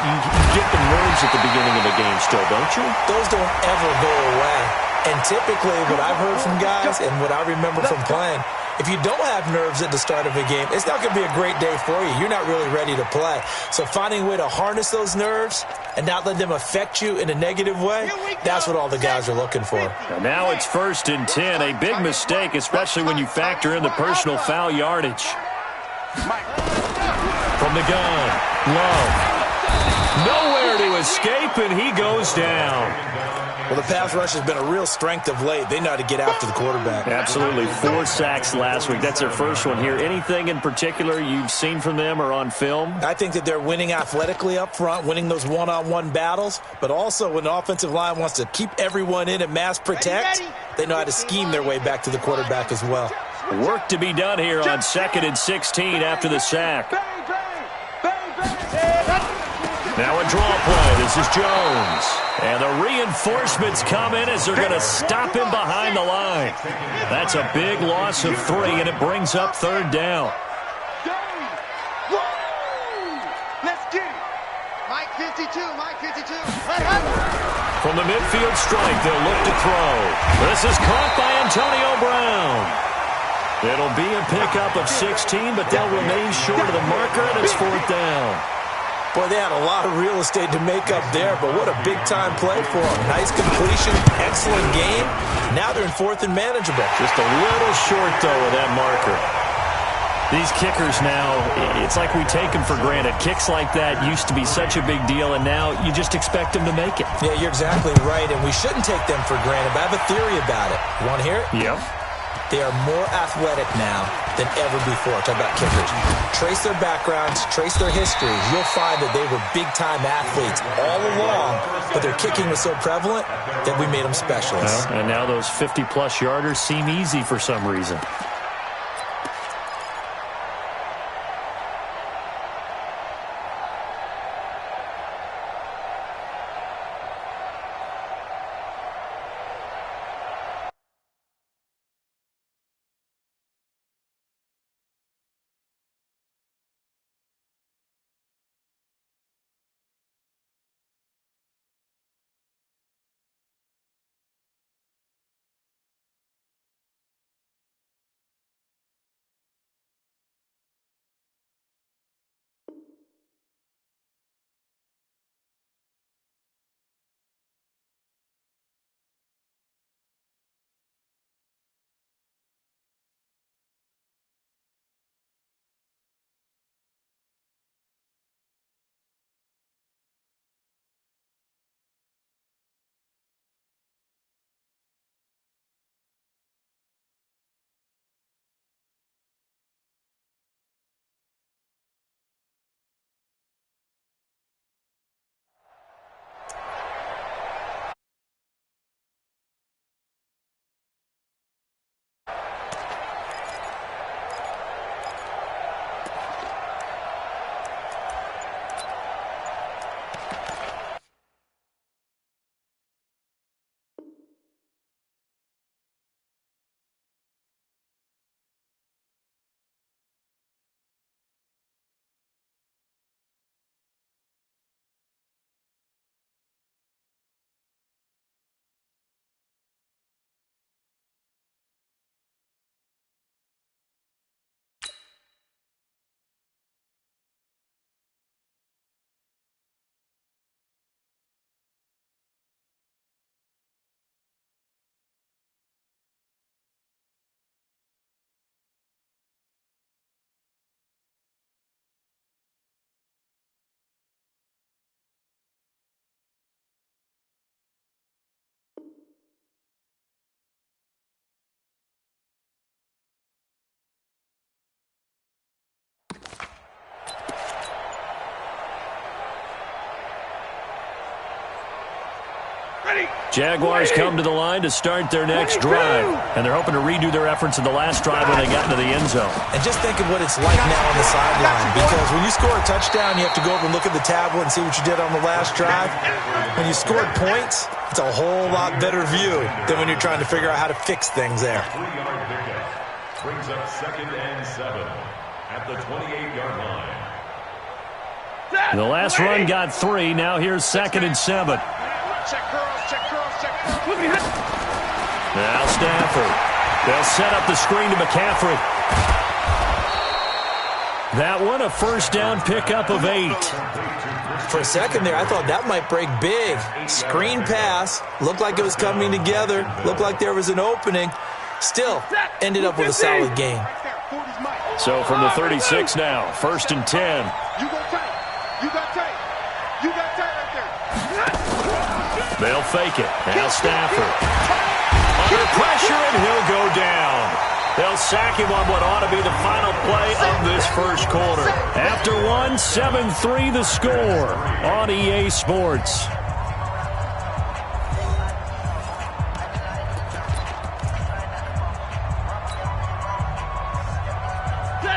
you get the nerves at the beginning of a game still, don't you? Those don't ever go away. And typically what I've heard from guys and what I remember from playing, if you don't have nerves at the start of a game, it's not going to be a great day for you. You're not really ready to play. So finding a way to harness those nerves and not let them affect you in a negative way, that's what all the guys are looking for. And now it's 1st and 10. A big mistake, especially when you factor in the personal foul yardage. From the gun, Love. Nowhere to escape, and he goes down. Well, the pass rush has been a real strength of late. They know how to get after the quarterback. Absolutely. 4 sacks last week. That's their first one here. Anything in particular you've seen from them or on film? I think that they're winning athletically up front, winning those one-on-one battles, but also when the offensive line wants to keep everyone in and mass protect, they know how to scheme their way back to the quarterback as well. Work to be done here on 2nd and 16 after the sack. Now a draw play. This is Jones. And the reinforcements come in as they're going to stop him behind the line. That's a big loss of 3, and it brings up 3rd down. Let's get it. Mike 52, Mike 52. From the midfield strike, they'll look to throw. This is caught by Antonio Brown. It'll be a pickup of 16, but they'll remain short of the marker, and it's 4th down. Boy, they had a lot of real estate to make up there, but what a big-time play for them. Nice completion, excellent game. Now they're in 4th and manageable. Just a little short, though, of that marker. These kickers now, it's like we take them for granted. Kicks like that used to be such a big deal, and now you just expect them to make it. Yeah, you're exactly right, and we shouldn't take them for granted, but I have a theory about it. You want to hear it? Yep. They are more athletic now than ever before. Talk about kickers. Trace their backgrounds, trace their histories. You'll find that they were big-time athletes all along, but their kicking was so prevalent that we made them specialists. Well, and now those 50-plus yarders seem easy for some reason. Jaguars come to the line to start their next drive, and they're hoping to redo their efforts in the last drive when they got into the end zone. And just think of what it's like now on the sideline, because when you score a touchdown, you have to go over and look at the tablet and see what you did on the last drive. When you scored points, it's a whole lot better view than when you're trying to figure out how to fix things there. 3-yard pickup brings up 2nd and 7 at the 28-yard line. The last run got 3. Now here's 2nd and 7. Check curls, check curls, check curls. Now Stafford. They'll set up the screen to McCaffrey. That one a first down pickup of 8. For a second there, I thought that might break big. Screen pass. Looked like it was coming together. Looked like there was an opening. Still, ended up with a solid game. So from the 36 now, 1st and 10. You got tight. You got tight. You got tight right there. They'll fake it. Now Stafford. Under pressure, and he'll go down. They'll sack him on what ought to be the final play of this first quarter. After 1, 7-3 the score on EA Sports.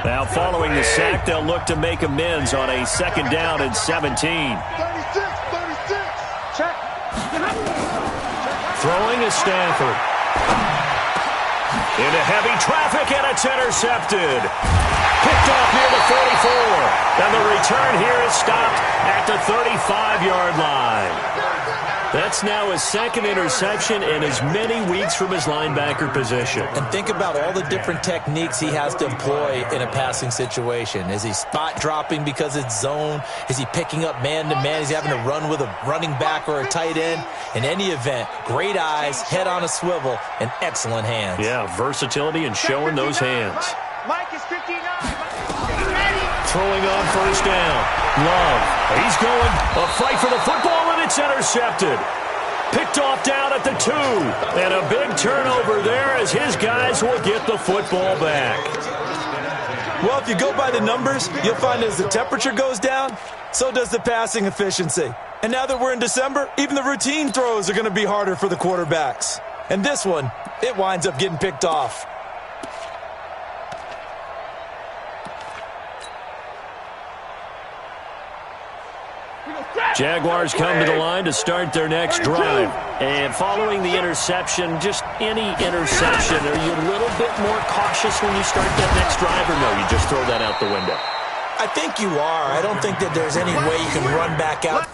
Now following the sack, they'll look to make amends on a 2nd down and 17. 36. Check. Throwing is Stafford. Into heavy traffic, and it's intercepted. Picked off near the 44. And the return here is stopped at the 35-yard line. That's now his 2nd interception in as many weeks from his linebacker position. And think about all the different techniques he has to employ in a passing situation. Is he spot dropping because it's zone? Is he picking up man-to-man? Is he having to run with a running back or a tight end? In any event, great eyes, head on a swivel, and excellent hands. Yeah, versatility and showing those hands. Mike is 59. Throwing on first down. Love. He's going. A fight for the football, and it's intercepted. Picked off down at the 2. And a big turnover there as his guys will get the football back. Well, if you go by the numbers, you'll find as the temperature goes down, so does the passing efficiency. And now that we're in December, even the routine throws are going to be harder for the quarterbacks. And this one, it winds up getting picked off. Jaguars come to the line to start their next drive. And following the interception, just any interception, are you a little bit more cautious when you start that next drive, or no, you just throw that out the window? I think you are. I don't think that there's any way you can run back out.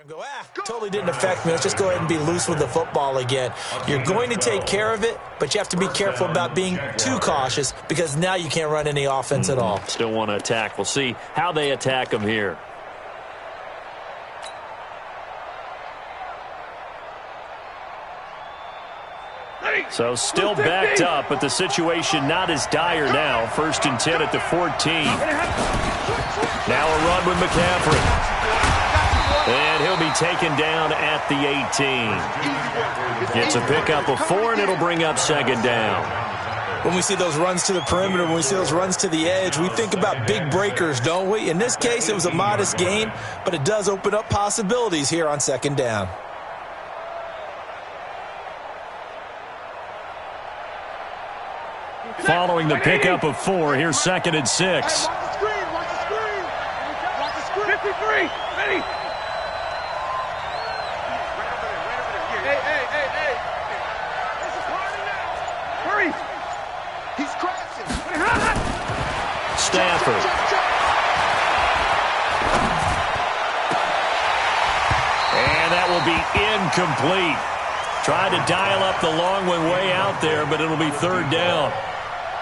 Go, totally didn't affect me. Let's just go ahead and be loose with the football again. You're going to take care of it, but you have to be careful about being too cautious because now you can't run any offense at all. Still want to attack. We'll see how they attack them here. So still backed up, but the situation not as dire now. 1st and 10 at the 14. Now a run with McCaffrey. And he'll be taken down at the 18. Gets a pickup of 4, and it'll bring up 2nd down. When we see those runs to the perimeter, when we see those runs to the edge, we think about big breakers, don't we? In this case, it was a modest gain, but it does open up possibilities here on 2nd down. Following the pickup of 4, here's 2nd and 6. Watch the screen, watch the screen. Watch the screen. 53, ready. Hey. This is party now. Hurry. He's crashing. Stafford. And that will be incomplete. Tried to dial up the long one way out there, but it'll be 3rd down.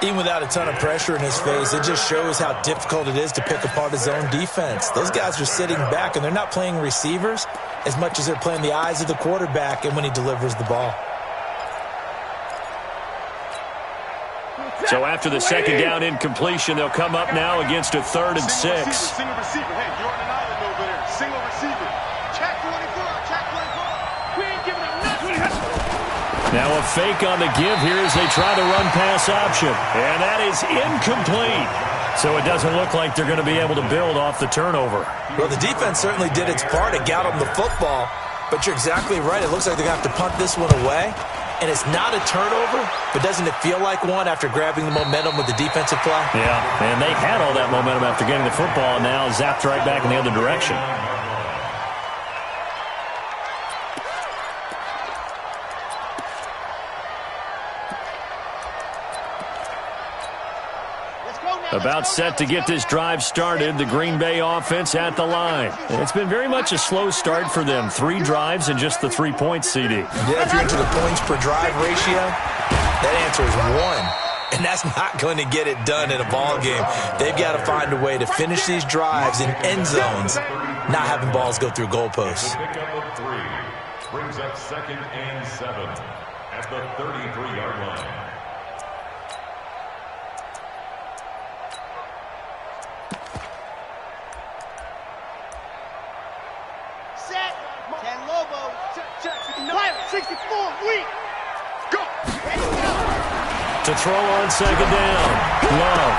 Even without a ton of pressure in his face, it just shows how difficult it is to pick apart his own defense. Those guys are sitting back, and they're not playing receivers as much as they're playing the eyes of the quarterback and when he delivers the ball. So after the 2nd down incompletion, they'll come up now against a 3rd and 6. Single receiver. Hey, you're on an island over there. Single receiver. Check 24. Check 24. We ain't giving up nothing. Now a fake on the give here as they try the run-pass option. And that is incomplete. So it doesn't look like they're going to be able to build off the turnover. Well, the defense certainly did its part. It got them the football. But you're exactly right. It looks like they're going to have to punt this one away. And it's not a turnover, but doesn't it feel like one after grabbing the momentum with the defensive play? Yeah, and they had all that momentum after getting the football, and now zapped right back in the other direction. About set to get this drive started, the Green Bay offense at the line. And it's been very much a slow start for them. 3 drives and just the 3 points, CD. Yeah, if you're into the points per drive ratio, that answer is 1. And that's not going to get it done in a ball game. They've got to find a way to finish these drives in end zones, not having balls go through goalposts. Pickup of 3 brings up 2nd and 7 at the 33-yard line. Set. 10 Lobo. Check. 64. Weak. Go. To throw on 2nd down. Love.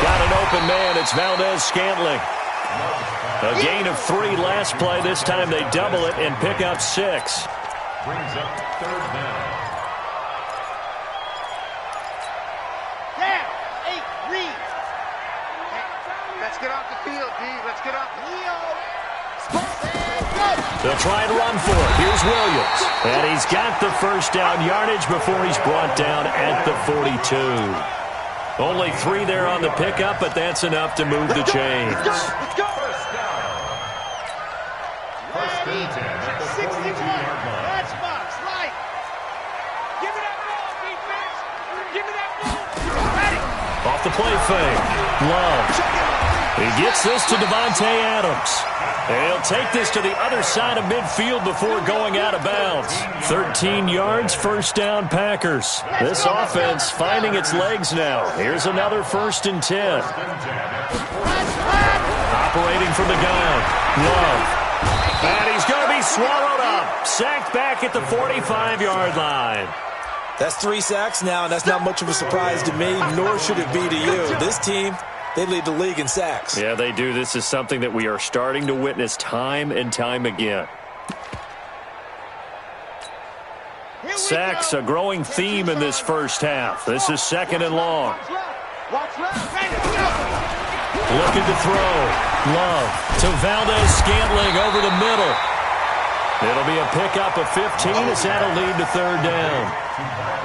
Got an open man. It's Valdez-Scantling. A gain of 3 last play. This time they double it and pick up 6. Brings up 3rd down. Down. 8. Reed. Let's get off the field, D. Let's get off the field. They'll try and run for it. Here's Williams. And he's got the 1st down yardage before he's brought down at the 42. Only 3 there on the pickup, but that's enough to move the chains. Let's go. 1st and 10 at the 42-yard line. That's box. Light. Give me that ball, defense. Give me that ball. Ready. Off the play fake. Love. He gets this to Devontae Adams. He'll take this to the other side of midfield before going out of bounds. 13 yards, 1st down Packers. This offense finding its legs now. Here's another 1st and 10. Operating from the gun. Love. And he's going to be swallowed up. Sacked back at the 45-yard line. That's 3 sacks now, and that's not much of a surprise to me, nor should it be to you. This team, they lead the league in sacks. Yeah, they do. This is something that we are starting to witness time and time again. Sacks, a growing theme in this 1st half. This is 2nd and long. Looking to throw. Love to Valdez-Scantling over the middle. It'll be a pickup of 15 as that'll lead to 3rd down.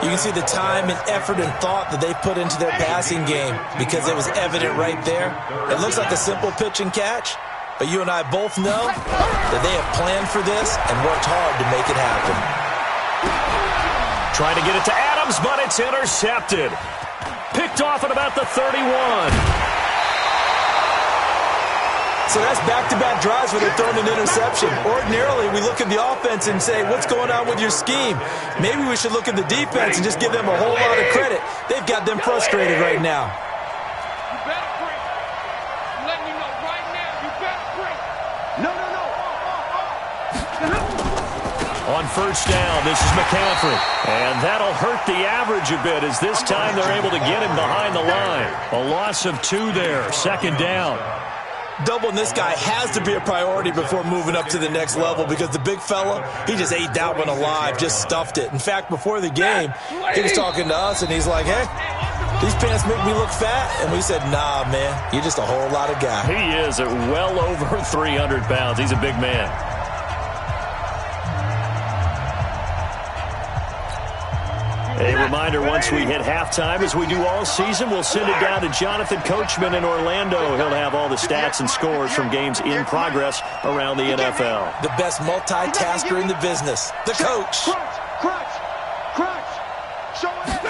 You can see the time and effort and thought that they put into their passing game because it was evident right there. It looks like a simple pitch and catch, But you and I both know that they have planned for this and worked hard to make it happen. Trying to get it to Adams, but it's intercepted. Picked off at about the 31. So that's back-to-back drives where they're throwing an interception. Ordinarily, we look at the offense and say, what's going on with your scheme? Maybe we should look at the defense and just give them a whole lot of credit. They've got them frustrated right now. You better break. I'm letting you know right now, you better break. No. On first down, this is McCaffrey. And that'll hurt the average a bit as this time they're able to get him behind the line. A loss of 2 there, second down. Doubling this guy has to be a priority before moving up to the next level because the big fella, he just ate that one alive, just stuffed it. In fact, before the game, he was talking to us, and he's like, hey, these pants make me look fat. And we said, nah, man, you're just a whole lot of guy. He is at well over 300 pounds. He's a big man. A reminder, once we hit halftime, as we do all season, we'll send it down to Jonathan Coachman in Orlando. He'll have all the stats and scores from games in progress around the NFL. The best multitasker in the business, the coach. Crunch. Show it.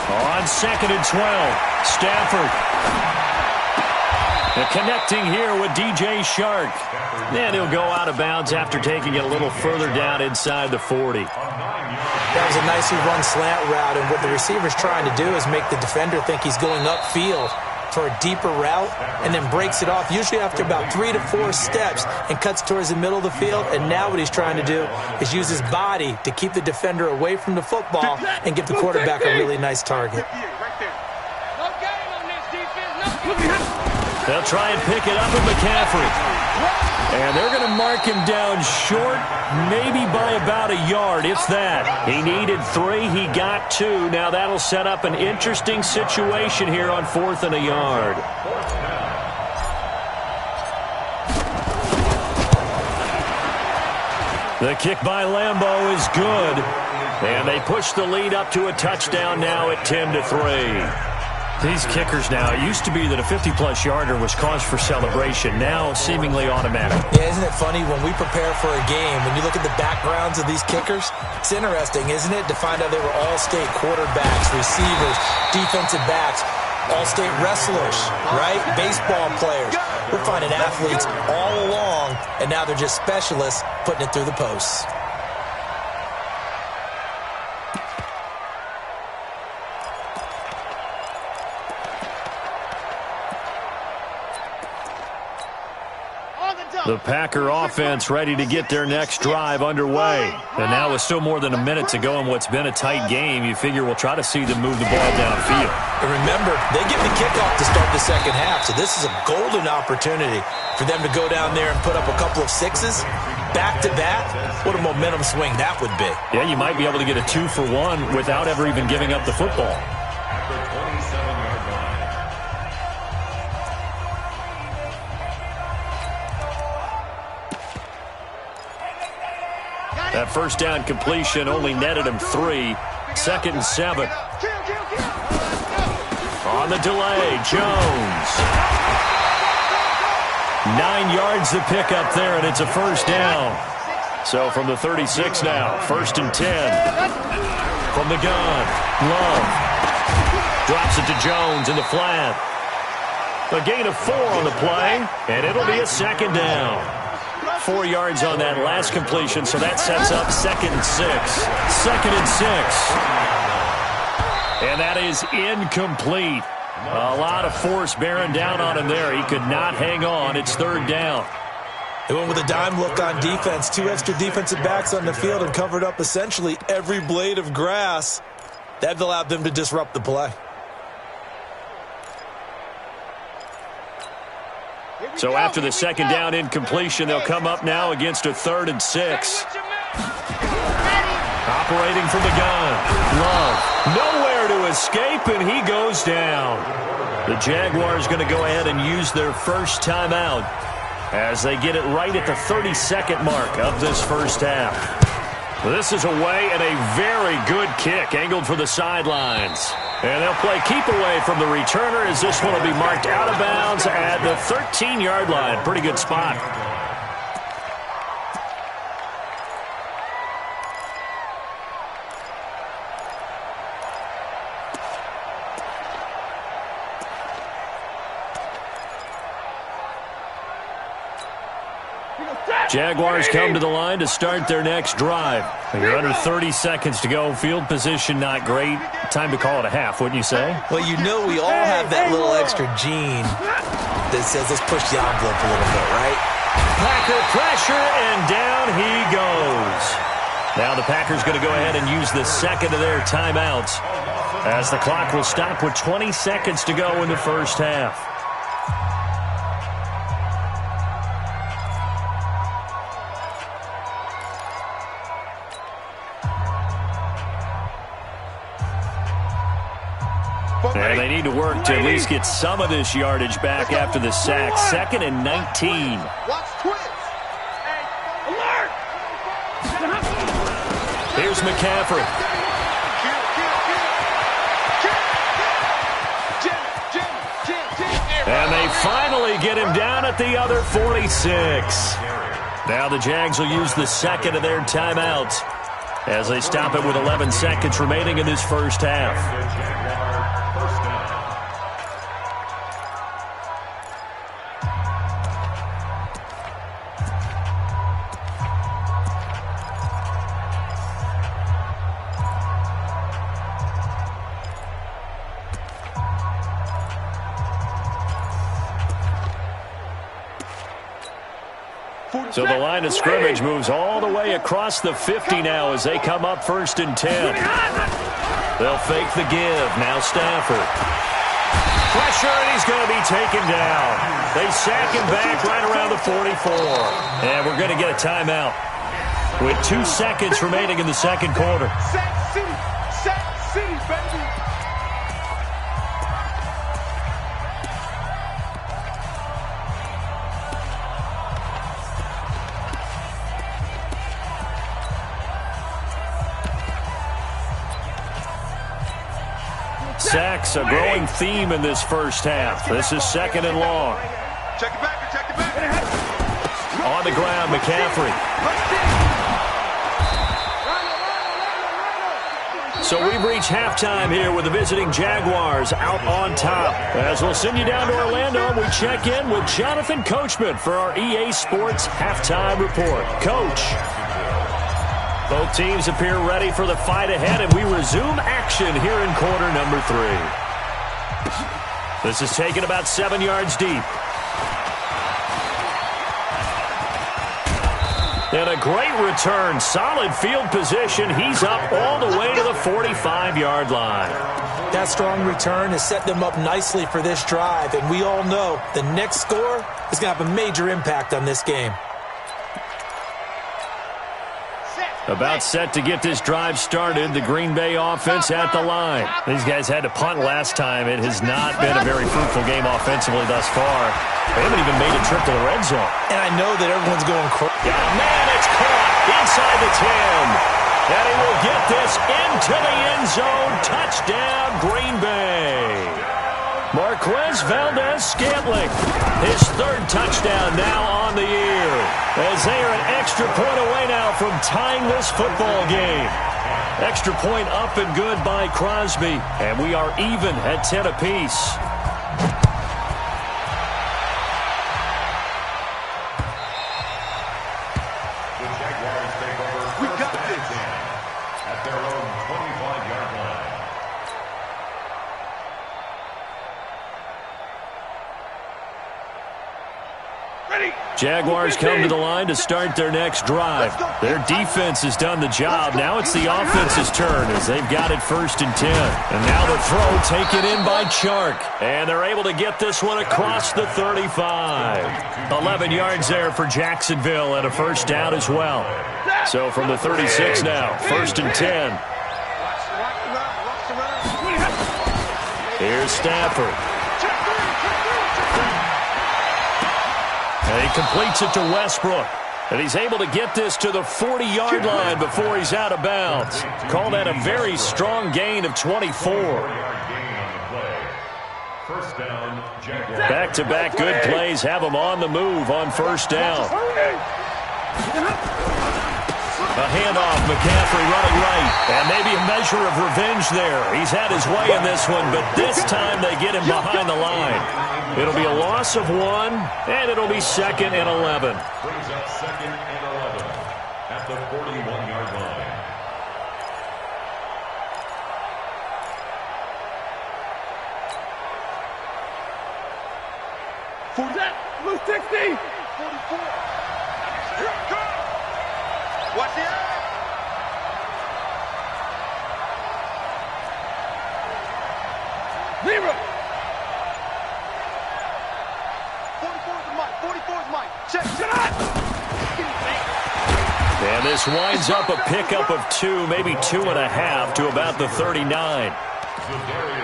On 2nd and 12, Stafford. And connecting here with DJ Shark. And he'll go out of bounds after taking it a little further down inside the 40. That was a nicely run slant route, and what the receiver's trying to do is make the defender think he's going upfield for a deeper route and then breaks it off, usually after about 3 to 4 steps, and cuts towards the middle of the field. And now what he's trying to do is use his body to keep the defender away from the football and give the quarterback a really nice target. No game on this defense. No game. They'll try and pick it up with McCaffrey. And they're going to mark him down short, maybe by about a yard, if that. He needed 3, he got 2. Now that'll set up an interesting situation here on 4th and a yard. The kick by Lambeau is good. And they push the lead up to a touchdown now at 10-3. These kickers now, it used to be that a 50-plus yarder was cause for celebration. Now, seemingly automatic. Yeah, isn't it funny when we prepare for a game, when you look at the backgrounds of these kickers, it's interesting, isn't it, to find out they were all-state quarterbacks, receivers, defensive backs, all-state wrestlers, right? Baseball players. We're finding athletes all along, and now they're just specialists putting it through the posts. The Packer offense ready to get their next drive underway. And now with still more than a minute to go in what's been a tight game, you figure we'll try to see them move the ball downfield. And remember, they get the kickoff to start the second half, so this is a golden opportunity for them to go down there and put up a couple of 6s back-to-back. What a momentum swing that would be. Yeah, you might be able to get a 2-for-1 without ever even giving up the football. That first down completion only netted him 3. 2nd and 7. On the delay, Jones. 9 yards to pick up there, and it's a first down. So from the 36 now, 1st and 10. From the gun, Love. Drops it to Jones in the flat. A gain of 4 on the play, and it'll be a 2nd down. 4 yards on that last completion, so that sets up 2nd and 6. 2nd and 6. And that is incomplete. A lot of force bearing down on him there. He could not hang on. It's 3rd down. They went with a dime look on defense. 2 extra defensive backs on the field and covered up essentially every blade of grass. That allowed them to disrupt the play. So after the 2nd down incompletion, they'll come up now against a 3rd and 6. Operating from the gun. Love. Nowhere to escape, and he goes down. The Jaguars going to go ahead and use their first timeout as they get it right at the 32nd mark of this first half. This is away and a very good kick angled for the sidelines. And they'll play keep away from the returner as this one will be marked out of bounds at the 13-yard line. Pretty good spot. Jaguars come to the line to start their next drive. You're under 30 seconds to go. Field position not great. Time to call it a half, wouldn't you say? Well, you know we all have that little extra gene that says let's push the envelope a little bit, right? Packer pressure, and down he goes. Now the Packers going to go ahead and use the second of their timeouts as the clock will stop with 20 seconds to go in the first half. And they need to work to at least get some of this yardage back after the sack. 2nd and 19. Watch twist. Alert! Here's McCaffrey. And they finally get him down at the other 46. Now the Jags will use the second of their timeouts as they stop it with 11 seconds remaining in this first half. So the line of scrimmage moves all the way across the 50 now as they come up 1st and 10. They'll fake the give. Now Stafford. Pressure, and he's going to be taken down. They sack him back right around the 44. And we're going to get a timeout with 2 seconds remaining in the second quarter. Sack City, baby. Sacks, a growing theme in this first half. This is 2nd and long. Check it back, check it back. On the ground, McCaffrey. So we've reached halftime here with the visiting Jaguars out on top. As we'll send you down to Orlando, we check in with Jonathan Coachman for our EA Sports Halftime Report. Coach. Both teams appear ready for the fight ahead, and we resume action here in quarter number 3. This is taken about 7 yards deep. And a great return. Solid field position. He's up all the way to the 45-yard line. That strong return has set them up nicely for this drive, and we all know the next score is going to have a major impact on this game. About set to get this drive started, the Green Bay offense at the line. These guys had to punt last time. It has not been a very fruitful game offensively thus far. They haven't even made a trip to the red zone. And I know that everyone's going crazy. Oh, man, it's caught inside the 10. And he will get this into the end zone. Touchdown, Green Bay. Marquez Valdez-Scantling, his 3rd touchdown now on the year, as they are an extra point away now from tying this football game. Extra point up and good by Crosby, and we are even at 10 apiece. The Jaguars take over first and 10 at their own 25-yard line. Jaguars come to the line to start their next drive. Their defense has done the job. Now it's the offense's turn as they've got it 1st and 10. And now the throw taken in by Chark. And they're able to get this one across the 35. 11 yards there for Jacksonville and a first down as well. So from the 36 now, 1st and 10. Here's Stafford. And he completes it to Westbrook. And he's able to get this to the 40-yard line before he's out of bounds. Call that a very strong gain of 24. Back-to-back good plays have him on the move on first down. A handoff, McCaffrey running right. And maybe a measure of revenge there. He's had his way in this one, but this time they get him behind the line. It'll be a loss of 1, and it'll be 2nd and 11. Brings up 2nd and 11 at the 41-yard line. For that, blue 60. 44. Here it comes. Watch the eye. Zero. 44 is Mike. 44 is Mike. Check. And this winds up a pickup of 2, maybe 2.5 to about the 39.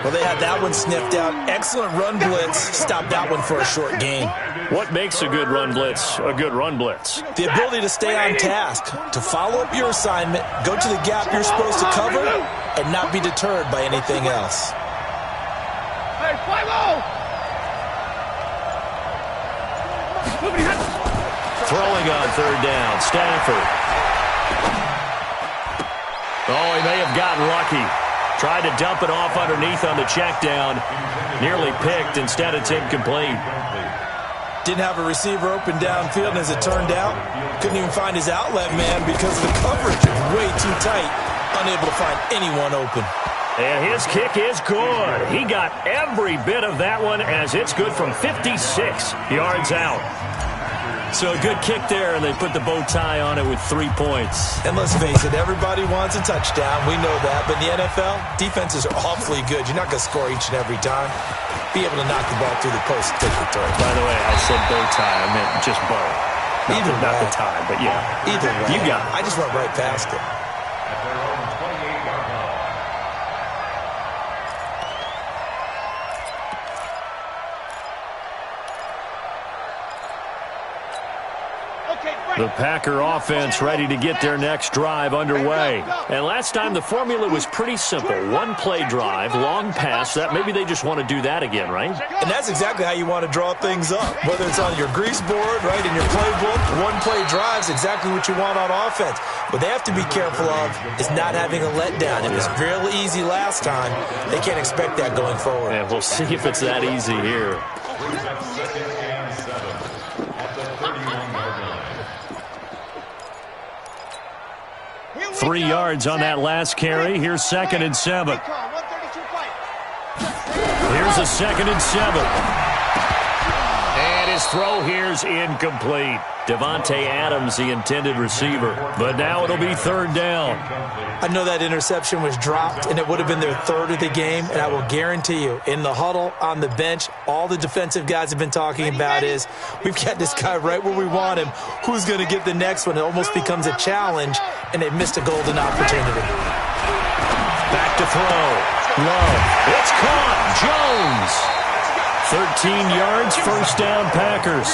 Well, they had that one sniffed out. Excellent run blitz. Stopped that one for a short gain. What makes a good run blitz a good run blitz? The ability to stay on task, to follow up your assignment, go to the gap you're supposed to cover, and not be deterred by anything else. Hey, Philo! Throwing on third down, Stafford. Oh, he may have gotten lucky. Tried to dump it off underneath on the check down. Nearly picked. Instead, it's incomplete. Didn't have a receiver open downfield, and as it turned out, couldn't even find his outlet man because the coverage was way too tight. Unable to find anyone open. And his kick is good. He got every bit of that one as it's good from 56 yards out. So a good kick there, and they put the bow tie on it with 3 points. And let's face it, everybody wants a touchdown. We know that. But in the NFL, defenses are awfully good. You're not going to score each and every time. Be able to knock the ball through the post and take the throw. By the way, I said bow tie. I meant just bow. Not the tie, but yeah. Either way. You got it. I just went right past it. At their own 28-yard line. The Packer offense ready to get their next drive underway. And last time the formula was pretty simple. One play drive, long pass. That maybe they just want to do that again, right? And that's exactly how you want to draw things up. Whether it's on your grease board, right, in your playbook, one play drive is exactly what you want on offense. What they have to be careful of is not having a letdown. It was fairly easy last time. They can't expect that going forward. And we'll see if it's that easy here. Brings up 2nd and 7 at the 31-yard line. 3 yards on that last carry. Here's 2nd and 7. Here's a 2nd and 7. And his throw here's incomplete. Devontae Adams, the intended receiver. But now it'll be 3rd down. I know that interception was dropped, and it would have been their 3rd of the game, and I will guarantee you, in the huddle, on the bench, all the defensive guys have been talking about is, we've got this guy right where we want him. Who's going to get the next one? It almost becomes a challenge, and they missed a golden opportunity. Back to throw. Love. It's caught. Jones. 13 yards, first down, Packers.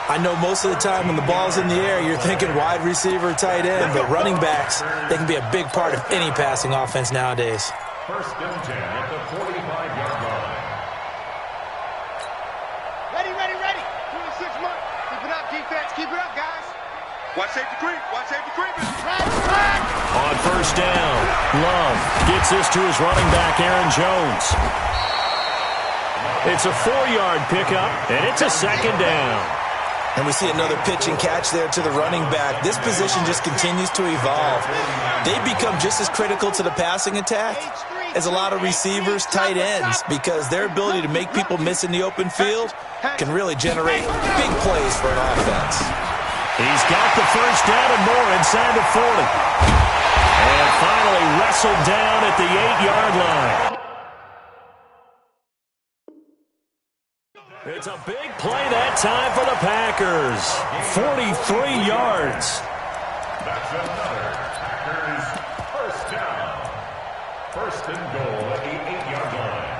I know most of the time when the ball's in the air, you're thinking wide receiver, tight end, but running backs, they can be a big part of any passing offense nowadays. 1st and 10 at the 45-yard line. Ready. 26 months. Keep it up, defense. Keep it up, guys. Watch safety creep. On first down, Love gets this to his running back, Aaron Jones. It's a 4-yard pickup, and it's a 2nd down. And we see another pitch and catch there to the running back. This position just continues to evolve. They become just as critical to the passing attack as a lot of receivers, tight ends, because their ability to make people miss in the open field can really generate big plays for an offense. He's got the first down and more inside the 40. And finally wrestled down at the 8-yard line. It's a big play that time for the Packers. 43 yards. That's another Packers first down. 1st and goal at the 8-yard line.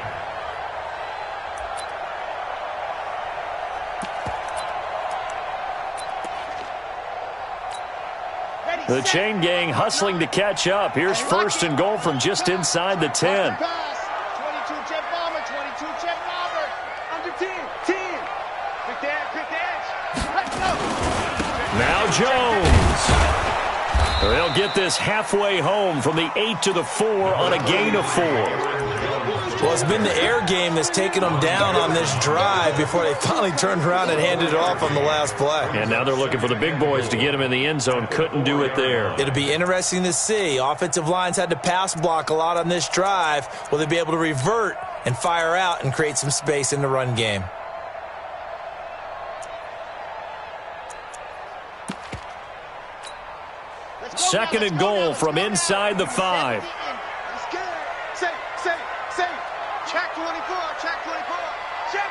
The chain gang hustling to catch up. Here's first and goal from just inside the 10. 22 Jet Bomber, 22 Jet Robert. Under 10, 10. Quick dash. Let's go. Now Jones. They'll get this halfway home from the 8 to the 4 on a gain of 4. Well, it's been the air game that's taken them down on this drive before they finally turned around and handed it off on the last play. And now they're looking for the big boys to get him in the end zone. Couldn't do it there. It'll be interesting to see. Offensive lines had to pass block a lot on this drive. Will they be able to revert and fire out and create some space in the run game? Second and goal from inside the 5. Check 24, check 24, check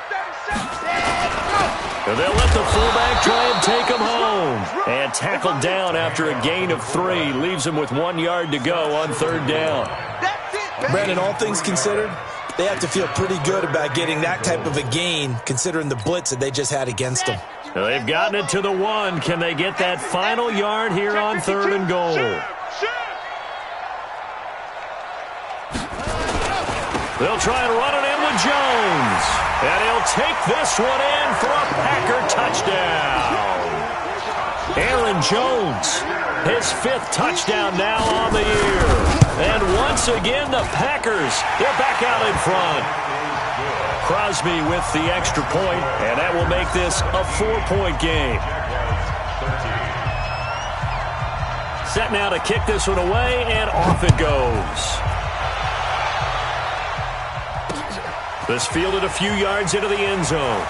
37. And they'll let the fullback try and take him home. And tackled down after a gain of 3. Leaves him with 1 yard to go on third down. That's it. Brandon, all things considered, they have to feel pretty good about getting that type of a gain considering the blitz that they just had against them. They've gotten it to the 1. Can they get that final yard here on third and goal? They'll try and run it in with Jones. And he'll take this one in for a Packer touchdown. Aaron Jones, his 5th touchdown now on the year. And once again, the Packers, they're back out in front. Crosby with the extra point, and that will make this a 4-point game. Set now to kick this one away, and off it goes. This fielded a few yards into the end zone.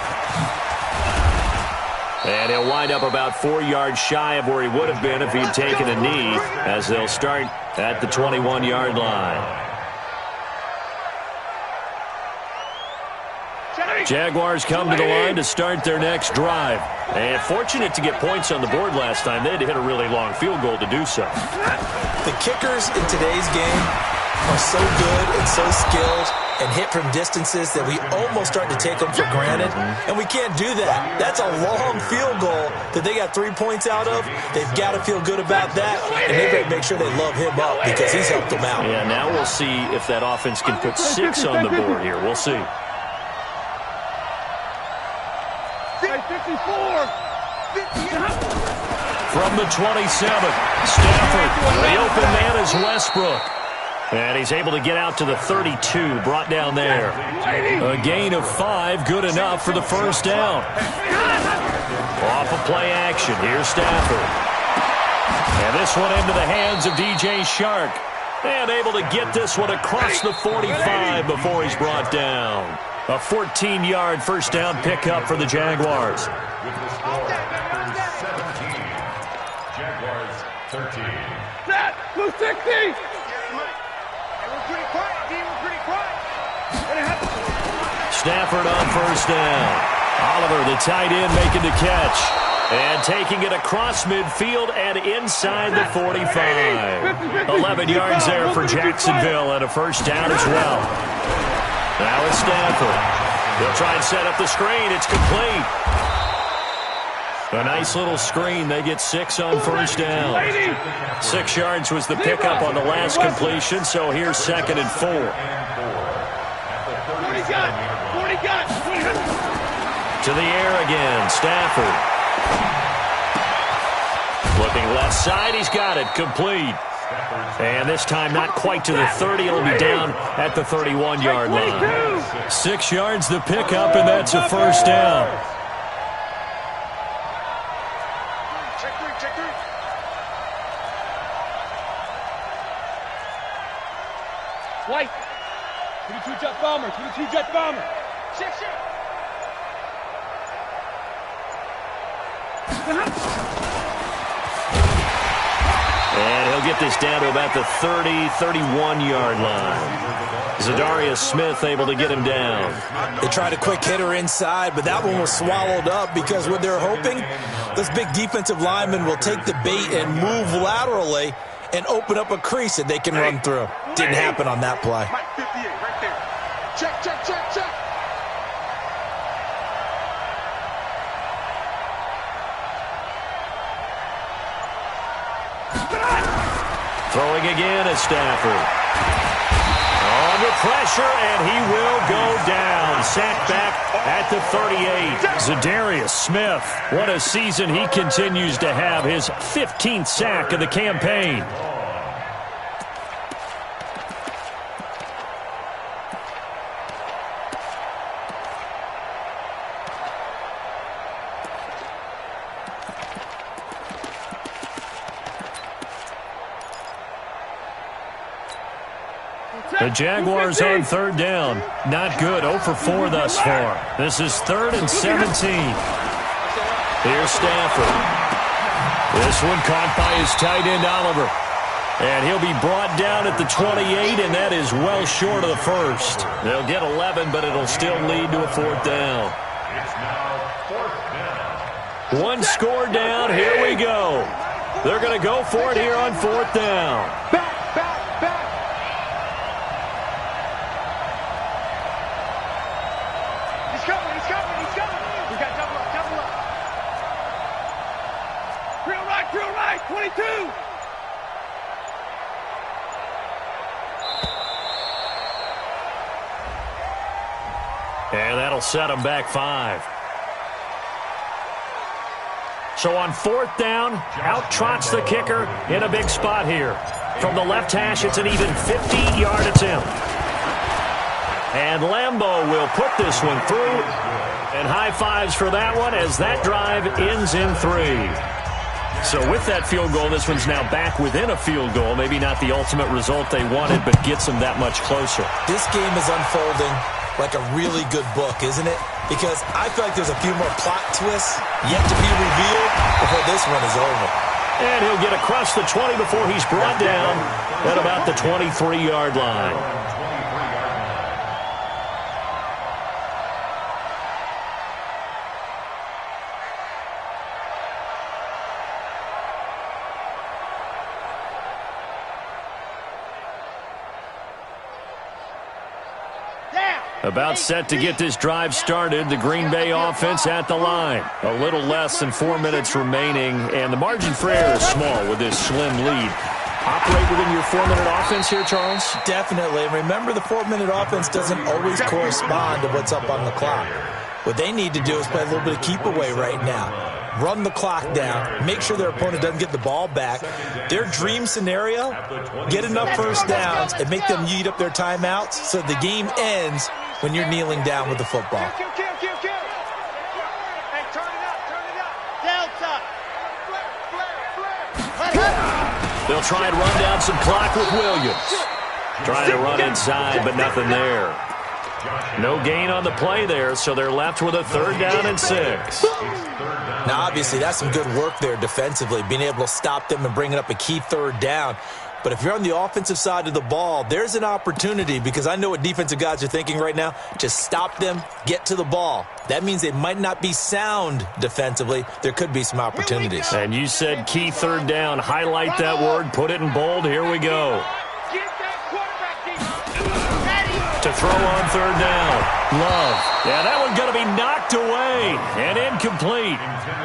And he'll wind up about 4 yards shy of where he would have been if he'd taken a knee, as they'll start at the 21-yard line. Jaguars come to the line to start their next drive. And fortunate to get points on the board last time. They had to hit a really long field goal to do so. The kickers in today's game are so good and so skilled and hit from distances that we almost start to take them for granted. And we can't do that. That's a long field goal that they got 3 points out of. They've got to feel good about that. And they better make sure they love him up because he's helped them out. Yeah, now we'll see if that offense can put 6 on the board here. We'll see. 54. From the 27, Stafford. The open man is Westbrook. And he's able to get out to the 32, brought down there. A gain of 5, good enough for the first down. Off of play action, here's Stafford. And this one into the hands of DJ Shark. And able to get this one across the 45 before he's brought down. A 14-yard first down pickup for the Jaguars. With the score, Packers 17, Jaguars 13. Set. Blue 60. Stafford on first down. Oliver, the tight end, making the catch. And taking it across midfield and inside the 45. 11 yards there for Jacksonville and a first down as well. Now it's Stafford. They'll try and set up the screen. It's complete. A nice little screen. They get 6 on first down. 6 yards was the pickup on the last completion, so here's second and 4. 40 got. To the air again, Stafford. Looking left side, he's got it, complete. And this time not quite to the 30, it'll be down at the 31-yard line. 6 yards the pickup, and that's a first down. Check 3. White. 22 Jet Bomber. 22 Jet Bomber. Check. And he'll get this down to about the 30, 31-yard line. Zadarius Smith able to get him down. They tried a quick hitter inside, but that one was swallowed up because what they're hoping, this big defensive lineman will take the bait and move laterally and open up a crease that they can run through. Didn't happen on that play. Mike 58 right there. Check. Throwing again is Stafford. Under pressure, and he will go down. Sacked back at the 38. Zadarius Smith, what a season he continues to have. His 15th sack of the campaign. The Jaguars on third down. Not good. 0 for 4 thus far. This is 3rd and 17. Here's Stafford. This one caught by his tight end, Oliver. And he'll be brought down at the 28, and that is well short of the first. They'll get 11, but it'll still lead to a 4th down. It's now 4th down. One score down. Here we go. They're going to go for it here on 4th down. Drill right, 22. And that'll set them back 5. So on 4th down, out trots the kicker in a big spot here. From the left hash, it's an even 50-yard attempt. And Lambeau will put this one through. And high fives for that one as that drive ends in 3. So with that field goal, this one's now back within a field goal. Maybe not the ultimate result they wanted, but gets them that much closer. This game is unfolding like a really good book, isn't it? Because I feel like there's a few more plot twists yet to be revealed before this one is over. And he'll get across the 20 before he's brought down at about the 23-yard line. About set to get this drive started. The Green Bay offense at the line. A little less than 4 minutes remaining, and the margin for error is small with this slim lead. Operate within your 4-minute offense here, Charles? Definitely. And remember, the 4-minute offense doesn't always correspond to what's up on the clock. What they need to do is play a little bit of keep away right now. Run the clock down, make sure their opponent doesn't get the ball back. Their dream scenario, get enough first downs and make them eat up their timeouts so the game ends when you're kneeling down with the football. Hey, turn it up. Delta. They'll try and run down some clock with Williams. Trying to run inside, but nothing there. No gain on the play there, so they're left with a 3rd down and 6. Now, obviously, that's some good work there defensively, being able to stop them and bringing up a key 3rd down. But if you're on the offensive side of the ball, there's an opportunity, because I know what defensive guys are thinking right now. Just stop them, get to the ball. That means they might not be sound defensively. There could be some opportunities. And you said key 3rd down. Highlight that word, put it in bold. Here we go. To throw on 3rd down. Love. Yeah, that one's going to be knocked away and incomplete.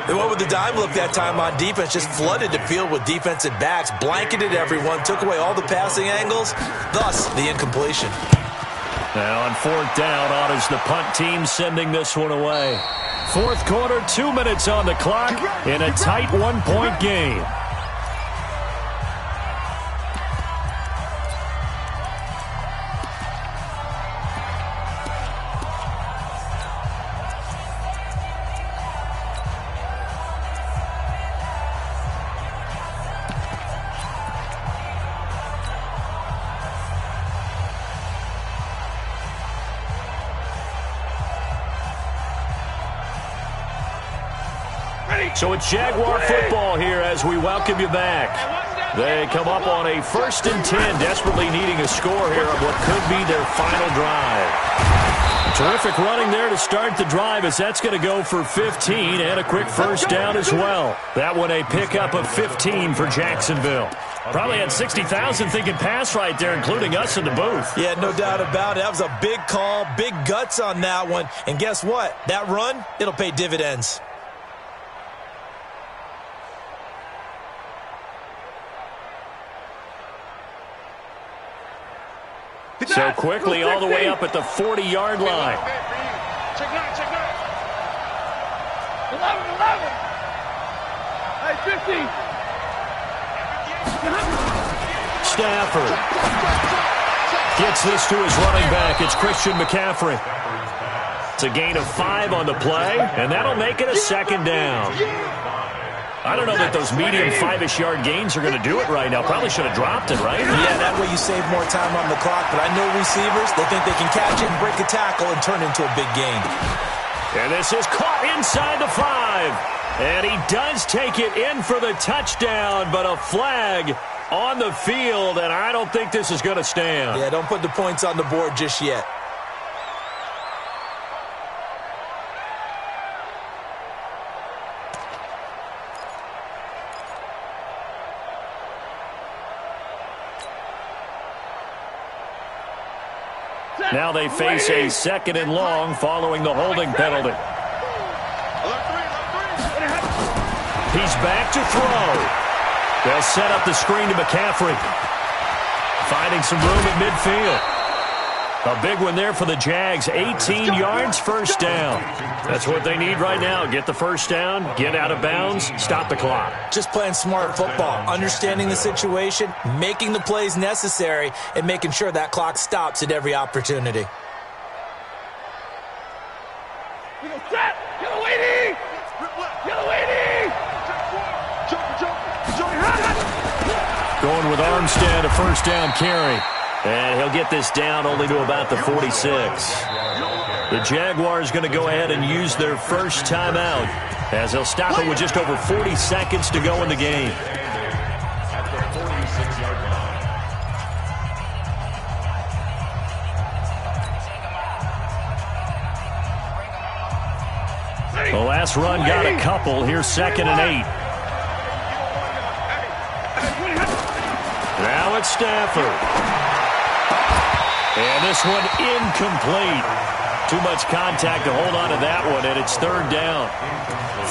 They went with the dime look that time on defense, just flooded the field with defensive backs, blanketed everyone, took away all the passing angles, thus the incompletion. Now on 4th down, honors the punt team sending this one away. 4th quarter, 2 minutes on the clock in a tight 1-point game. So it's Jaguar football here as we welcome you back. They come up on a 1st and 10, desperately needing a score here of what could be their final drive. Terrific running there to start the drive, as that's going to go for 15 and a quick 1st down as well. That one a pickup of 15 for Jacksonville. Probably had 60,000 thinking pass right there, including us in the booth. Yeah, no doubt about it. That was a big call, big guts on that one. And guess what? That run, it'll pay dividends. So quickly all the way up at the 40-yard line. Check 9, check 9. 11. Hey, 15. Stafford gets this to his running back. It's Christian McCaffrey. It's a gain of 5 on the play, and that'll make it a second down. I don't know that those medium 5-ish yard gains are going to do it right now. Probably should have dropped it, right? Yeah, that way you save more time on the clock. But I know receivers, they think they can catch it and break a tackle and turn it into a big gain. And this is caught inside the 5. And he does take it in for the touchdown, but a flag on the field, and I don't think this is going to stand. Yeah, don't put the points on the board just yet. Now they face a 2nd and long following the holding penalty. He's back to throw. They'll set up the screen to McCaffrey. Finding some room at midfield. A big one there for the Jags. 18 yards, first down. That's what they need right now. Get the first down, get out of bounds, stop the clock. Just playing smart football, understanding the situation, making the plays necessary, and making sure that clock stops at every opportunity. Going with Armstead, a first down carry. And he'll get this down only to about the 46. The Jaguars going to go ahead and use their first timeout as they'll stop it with just over 40 seconds to go in the game. The last run got a couple. Here's 2nd and 8. Now it's Stafford. And this one incomplete. Too much contact to hold on to that one, and it's 3rd down.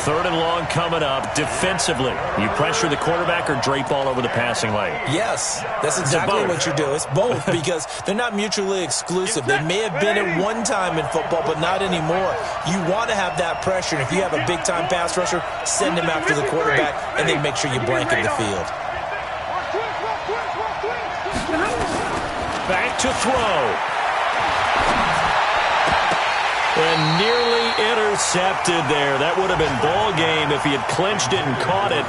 3rd and long coming up. Defensively, you pressure the quarterback or drape all over the passing lane? Yes, that's exactly what you do. It's both because they're not mutually exclusive. They may have been at one time in football, but not anymore. You want to have that pressure, and if you have a big-time pass rusher, send him after the quarterback, and then make sure you blanket the field. Back to throw. And nearly intercepted there. That would have been ball game if he had clinched it and caught it.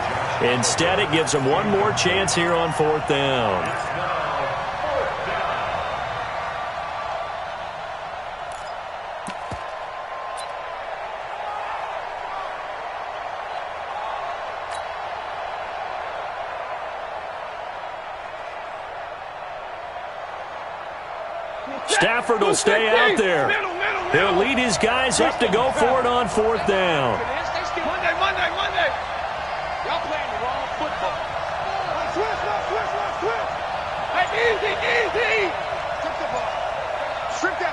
Instead, it gives him one more chance here on 4th down. Stafford will stay out there. He'll lead his guys up to go for it on 4th down. Monday. Y'all playing the wrong football. Switch. Hey, easy. Took the ball. Strip that,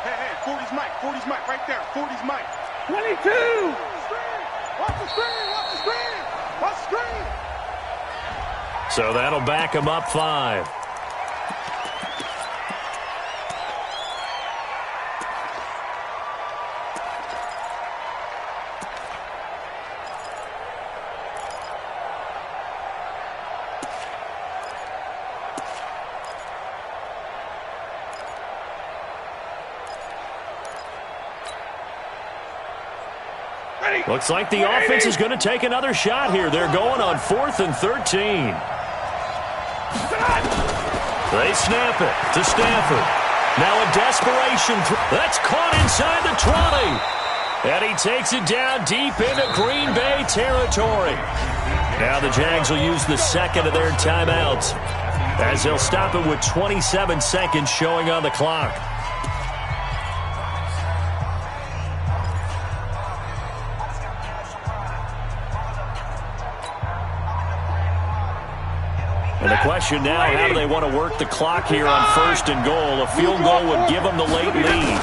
hey, 40's Mike, right there. 40's Mike. 22. Watch the screen. So that'll back him up 5. Looks like the offense is going to take another shot here. They're going on 4th and 13. They snap it to Stafford. Now a desperation throw. That's caught inside the 20. And he takes it down deep into Green Bay territory. Now the Jags will use the 2nd of their timeouts as they'll stop it with 27 seconds showing on the clock. And the question now, how do they want to work the clock here on 1st and goal? A field goal would give them the late lead.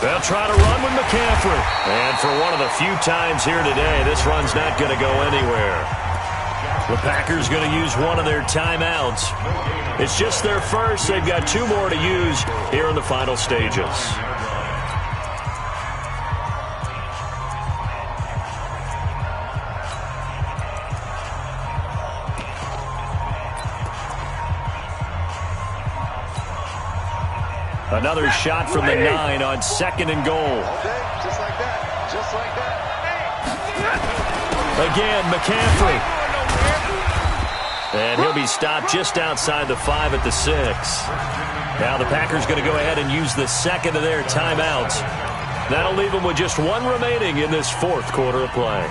They'll try to run with McCaffrey. And for one of the few times here today, this run's not going to go anywhere. The Packers going to use one of their timeouts. It's just their first. They've got 2 more to use here in the final stages. Another shot from the 9 on 2nd and goal. Just like that. Just like that. Again, McCaffrey. And he'll be stopped just outside the 5 at the 6. Now the Packers going to go ahead and use the 2nd of their timeouts. That'll leave them with just 1 remaining in this 4th quarter of play.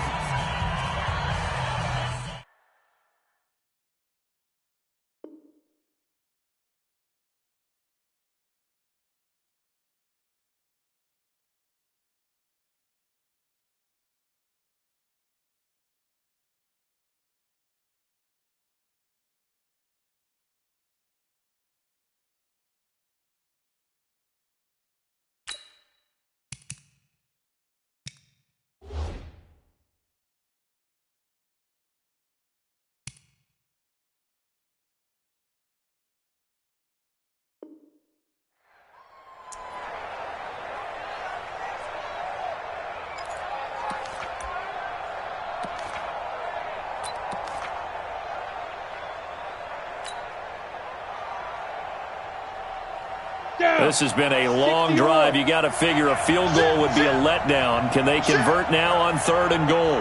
This has been a long drive. You got to figure a field goal would be a letdown. Can they convert now on 3rd and goal?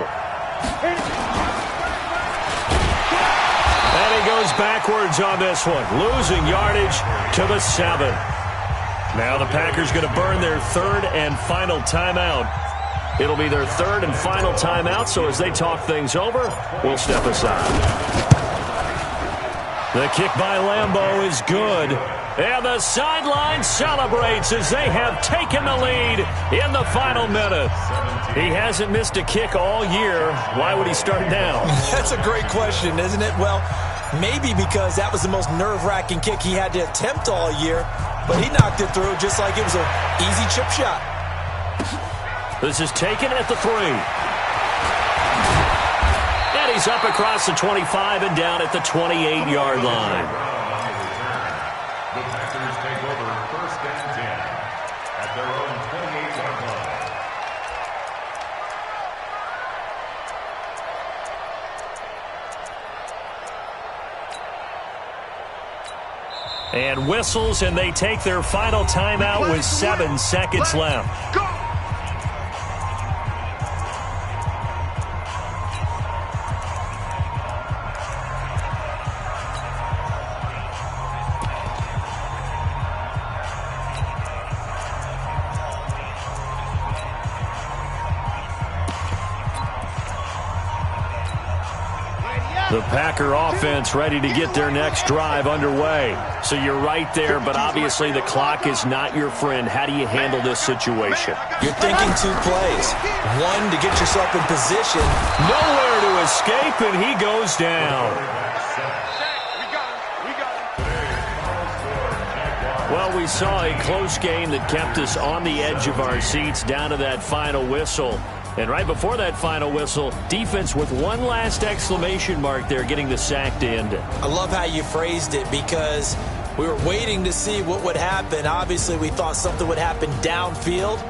And he goes backwards on this one, losing yardage to the 7. Now the Packers going to burn their 3rd and final timeout. It'll be their 3rd and final timeout, so as they talk things over, we'll step aside. The kick by Lambeau is good. And the sideline celebrates as they have taken the lead in the final minute. He hasn't missed a kick all year. Why would he start now? That's a great question, isn't it? Well, maybe because that was the most nerve-wracking kick he had to attempt all year, but he knocked it through just like it was an easy chip shot. This is taken at the 3. And he's up across the 25 and down at the 28-yard line. The Packers take over 1st and 10 at their own 28-yard line. And whistles, and they take their final timeout with 7 seconds left. Go! The Packer offense ready to get their next drive underway. So you're right there, but obviously the clock is not your friend. How do you handle this situation? You're thinking 2 plays. 1, to get yourself in position. Nowhere to escape, and he goes down. Well, we saw a close game that kept us on the edge of our seats down to that final whistle. And right before that final whistle, defense with one last exclamation mark there, getting the sack to end it. I love how you phrased it because we were waiting to see what would happen. Obviously, we thought something would happen downfield.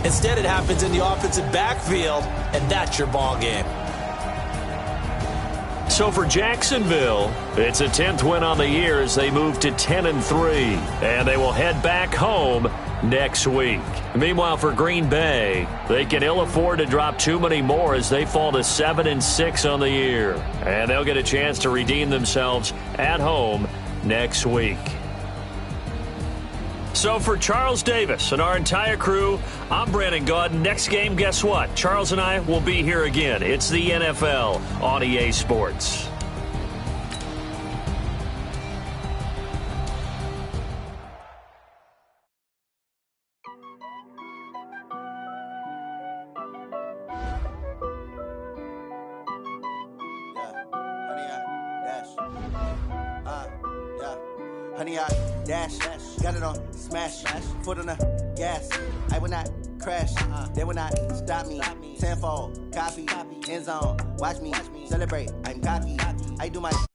Instead, it happens in the offensive backfield, and that's your ball game. So for Jacksonville, it's a 10th win on the year as they move to 10-3, and they will head back home next week. Meanwhile, for Green Bay, they can ill afford to drop too many more as they fall to 7-6 on the year, and they'll get a chance to redeem themselves at home next week. So for Charles Davis and our entire crew, I'm Brandon Gaudin. Next game, guess what? Charles and I will be here again. It's the NFL on EA Sports. Honey, I dash, got it on smash, foot on the gas. I will not crash, they will not stop me. Tenfold, copy, end zone, watch me celebrate. I'm cocky, I do my